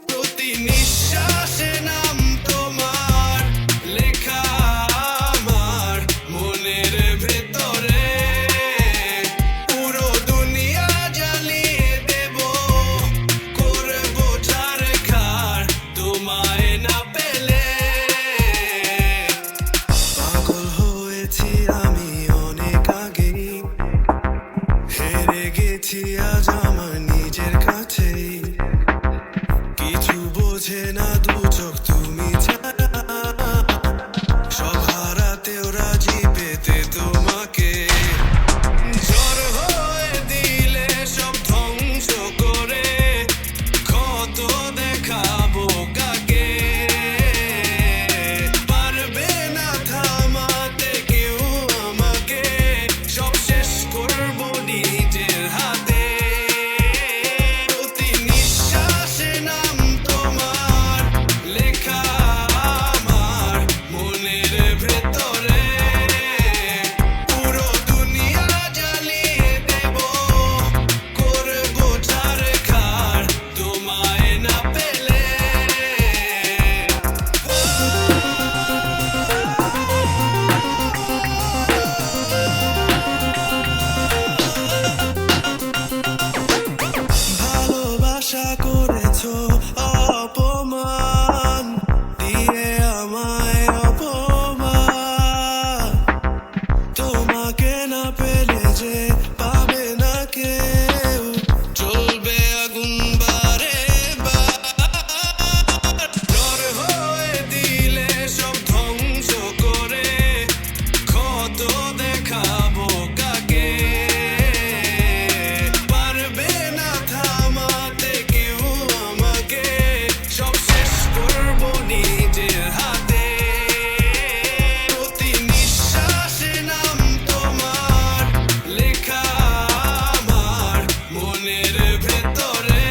প্রতি নিঃশ্বাসে নাম তোমার লেখা আমার মনের ভেতরে। পুরো দুনিয়া জ্বালিয়ে দেব, করবো ছারখার তোমায় না পেলে। পাগল হয়েছি আমি অনেক আগেই, হেরে গেছি আজ আমার নিজের কাছেই। কিছু বোঝে না দু চোখ তুমি ছাড়া, সব হারাতেও রাজি পেতে তোমাকে। ঝড় হয়ে দিলে সব ধ্বংস করে, কত দেখাবো কাকে। পারবে না থামাতে কেউ আমাকে, সব শেষ করবো নিজের হাতে। প্রতি নিঃশ্বাসে নাম তোমার লেখা আমার মনের ভেতরে। পুরো দুনিয়া জ্বালিয়ে দেব, করবো ছারখার তোমায় না পেলে। ভালোবাসা করেছো অপমান দিয়ে আমায়, অপমান। তোমাকে না পেলে যে পাবে না কেউ, চলবে আগুন বারে বার। ঝড় হয়ে দিলে সব ধ্বংস করে, কত দেখাবো কাকে। পারবে না থামাতে কেউ আমাকে, সব শেষ করবো নিজের হাতে। প্রতি নিঃশ্বাসে নাম তোমার লেখা আমার মনের ভেতরে।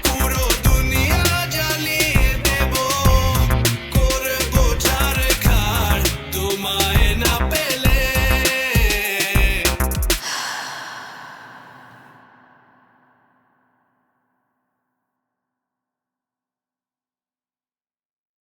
পুরো দুনিয়া জ্বালিয়ে দেব, করবো ছারখার তোমায় না পেলে।